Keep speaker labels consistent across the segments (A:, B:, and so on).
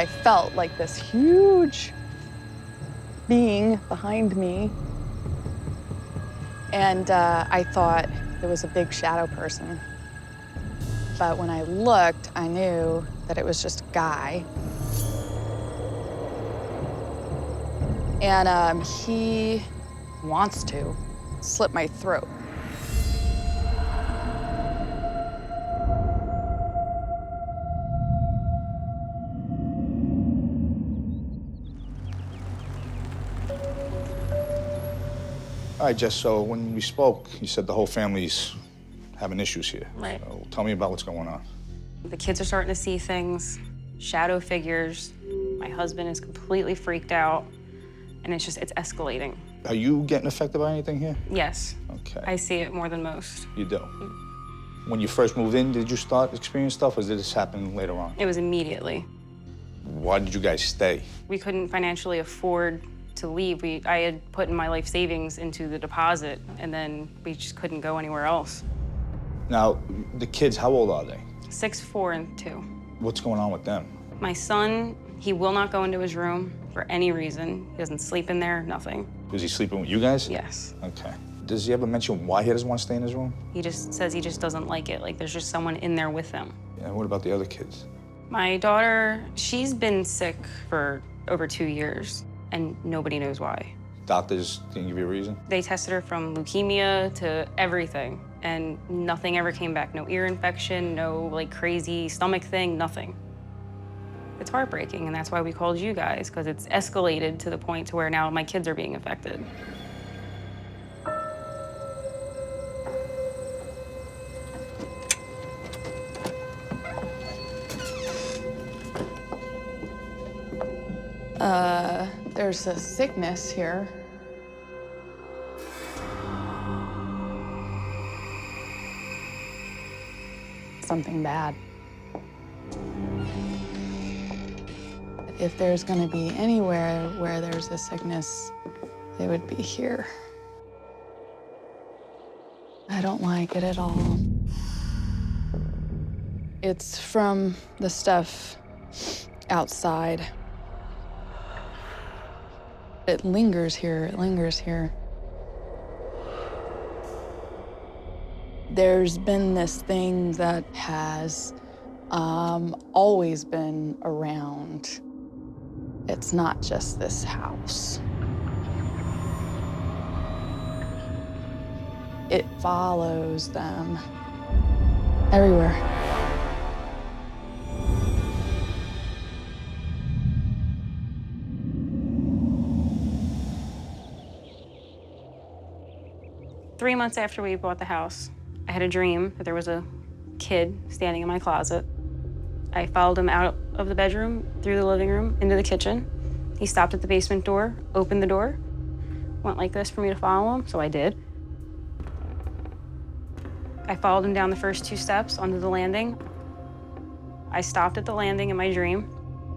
A: I felt like this huge being behind me. And I thought it was a big shadow person. But when I looked, I knew that it was just a guy. And he wants to slit my throat.
B: All right, Jess, so when we spoke, you said the whole family's having issues here.
C: Right.
B: So tell me about what's going on.
C: The kids are starting to see things, shadow figures. My husband is completely freaked out, and it's escalating.
B: Are you getting affected by anything here?
C: Yes.
B: Okay.
C: I see it more than most.
B: You do? When you first moved in, did you start experiencing stuff, or did this happen later on?
C: It was immediately.
B: Why did you guys stay?
C: We couldn't financially afford to leave. I had put in my life savings into the deposit, and then we just couldn't go anywhere else.
B: Now, the kids, how old are they?
C: 6, 4, and 2.
B: What's going on with them?
C: My son, he will not go into his room for any reason. He doesn't sleep in there, nothing.
B: Is he sleeping with you guys?
C: Yes.
B: Okay. Does he ever mention why he doesn't want to stay in his room?
C: He just says he just doesn't like it. Like there's just someone in there with him.
B: Yeah, what about the other kids?
C: My daughter, she's been sick for over 2 years, and nobody knows why.
B: Doctors didn't give you a reason?
C: They tested her from leukemia to everything, and nothing ever came back. No ear infection, no like crazy stomach thing, nothing. It's heartbreaking, and that's why we called you guys, because it's escalated to the point to where now my kids are being affected.
A: There's a sickness here. Something bad. If there's gonna be anywhere where there's a sickness, it would be here. I don't like it at all. It's from the stuff outside. It lingers here, it lingers here. There's been this thing that has always been around. It's not just this house. It follows them everywhere.
C: Three months after we bought the house, I had a dream that there was a kid standing in my closet. I followed him out of the bedroom, through the living room, into the kitchen. He stopped at the basement door, opened the door, went like this for me to follow him, so I did. I followed him down the first 2 steps onto the landing. I stopped at the landing in my dream.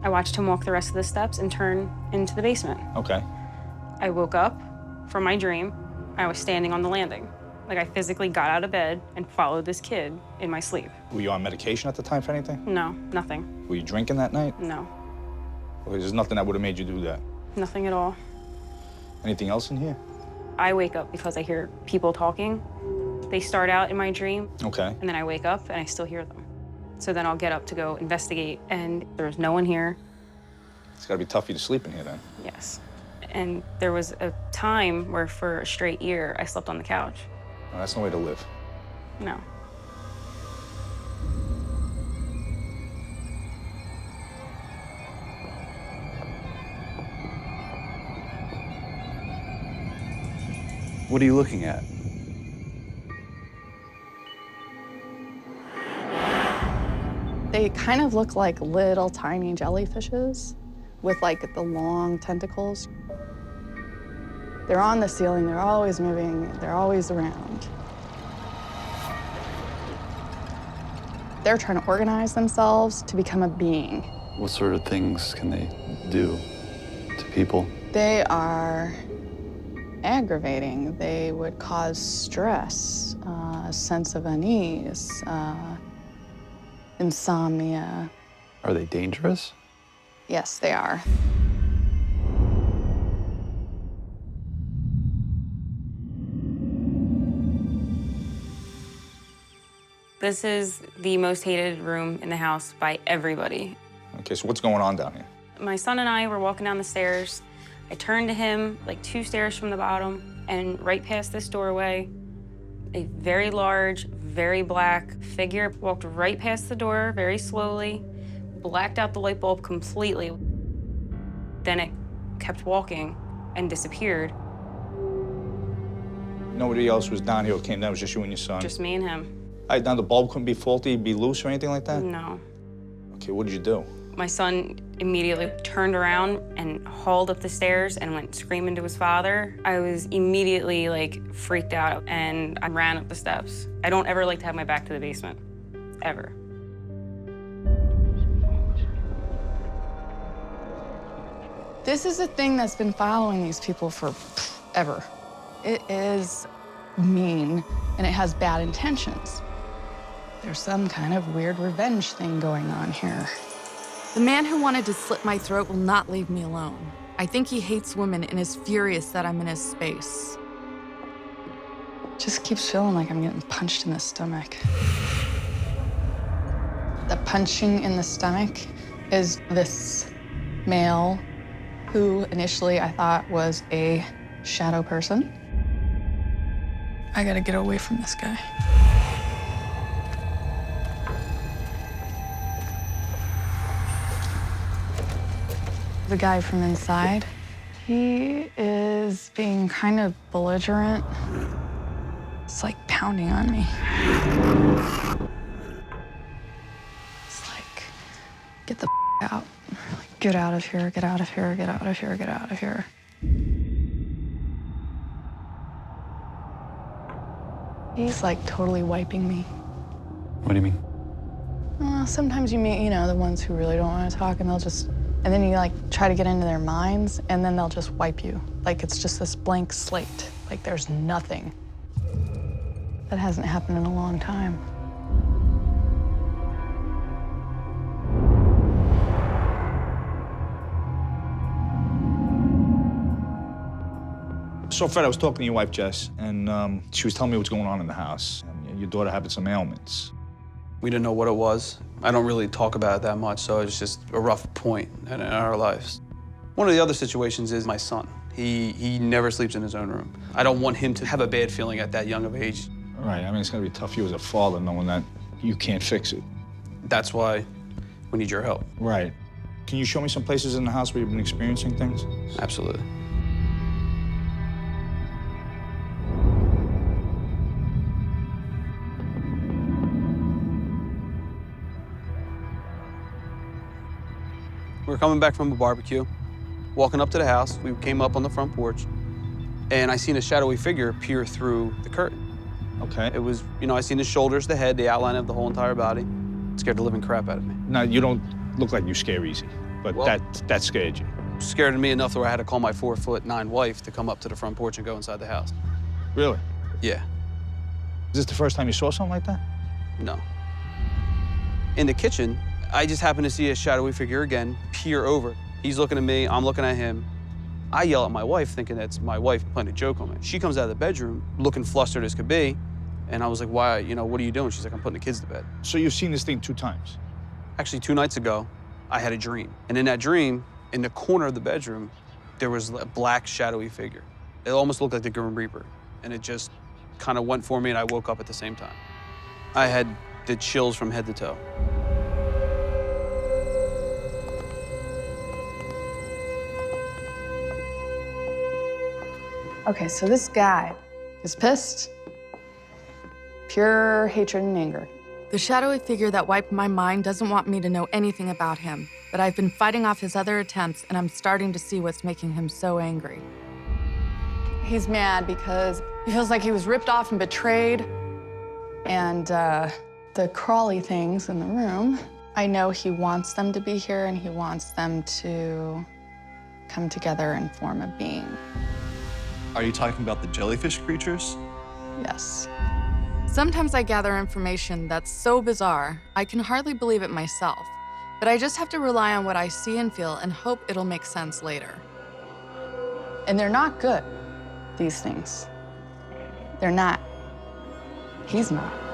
C: I watched him walk the rest of the steps and turn into the basement.
B: Okay.
C: I woke up from my dream. I was standing on the landing. Like I physically got out of bed and followed this kid in my sleep.
B: Were you on medication at the time for anything?
C: No, nothing.
B: Were you drinking that night?
C: No,
B: Or there's nothing that would have made you do that?
C: nothing at all.
B: Anything else in here?
C: I wake up because I hear people talking. They start out in my dream,
B: Okay.
C: and then I wake up and I still hear them. So then I'll get up to go investigate, and there's no one here.
B: It's gotta be tough for you to sleep in here then.
C: Yes. And there was a time where for a straight year, I slept on the couch.
B: No, that's no way to live.
C: No.
D: What are you looking at?
A: They kind of look like little tiny jellyfishes with like the long tentacles. They're on the ceiling, they're always moving, they're always around. They're trying to organize themselves to become a being.
D: What sort of things can they do to people?
A: They are aggravating. They would cause stress, a sense of unease, insomnia.
D: Are they dangerous?
A: Yes, they are.
C: This is the most hated room in the house by everybody.
B: Okay, so what's going on down here?
C: My son and I were walking down the stairs. I turned to him, like 2 stairs from the bottom, and right past this doorway, a very large, very black figure walked right past the door very slowly, blacked out the light bulb completely. Then it kept walking and disappeared.
B: Nobody else was down here who came down, it was just you and your son?
C: Just me and him.
B: All right, now the bulb couldn't be faulty, be loose or anything like that?
C: No.
B: Okay, what did you do?
C: My son immediately turned around and hauled up the stairs and went screaming to his father. I was immediately like freaked out and I ran up the steps. I don't ever like to have my back to the basement, ever.
A: This is a thing that's been following these people for ever. It is mean and it has bad intentions. There's some kind of weird revenge thing going on here.
E: The man who wanted to slit my throat will not leave me alone. I think he hates women and is furious that I'm in his space.
A: Just keeps feeling like I'm getting punched in the stomach. The punching in the stomach is this male who initially I thought was a shadow person. I gotta get away from this guy. The guy from inside, he is being kind of belligerent. It's like pounding on me. It's like, get the out. Like, get out of here, get out of here, get out of here, get out of here. He's like totally wiping me.
D: What do you mean?
A: Sometimes you meet, the ones who really don't want to talk, and they'll just, and then you like try to get into their minds, and then they'll just wipe you. Like it's just this blank slate. Like there's nothing. That hasn't happened in a long time.
B: So, Fred, I was talking to your wife, Jess, and she was telling me what's going on in the house. And your daughter having some ailments.
F: We didn't know what it was. I don't really talk about it that much, so it's just a rough point in our lives. One of the other situations is my son. He never sleeps in his own room. I don't want him to have a bad feeling at that young of age.
B: Right, I mean, it's gonna be tough for you as a father knowing that you can't fix it.
F: That's why we need your help.
B: Right. Can you show me some places in the house where you've been experiencing things?
F: Absolutely. We were coming back from a barbecue, walking up to the house. We came up on the front porch, and I seen a shadowy figure peer through the curtain.
B: Okay.
F: It was, I seen the shoulders, the head, the outline of the whole entire body. It scared the living crap out of me.
B: Now, you don't look like you scare easy, but
F: Well-
B: that scared you.
F: Scared me enough where I had to call my 4'9" wife to come up to the front porch and go inside the house.
B: Really?
F: Yeah,
B: Is this the first time you saw something like that?
F: no. In the kitchen, I just happened to see a shadowy figure again peer over. He's looking at me, I'm looking at him. I yell at my wife, thinking that's my wife playing a joke on me. She comes out of the bedroom, looking flustered as could be, and I was like, why, what are you doing? She's like, I'm putting the kids to bed.
B: So you've seen this thing 2 times?
F: Actually, 2 nights ago, I had a dream. And in that dream, in the corner of the bedroom, there was a black, shadowy figure. It almost looked like the Grim Reaper. And it just kind of went for me, and I woke up at the same time. I had the chills from head to toe.
A: Okay, so this guy is pissed. Pure hatred and anger.
E: The shadowy figure that wiped my mind doesn't want me to know anything about him, but I've been fighting off his other attempts, and I'm starting to see what's making him so angry.
A: He's mad because he feels like he was ripped off and betrayed. And the crawly things in the room, I know he wants them to be here and he wants them to come together and form a being.
G: Are you talking about the jellyfish creatures?
A: Yes.
E: Sometimes I gather information that's so bizarre, I can hardly believe it myself. But I just have to rely on what I see and feel and hope it'll make sense later.
A: And they're not good, these things. They're not. He's not.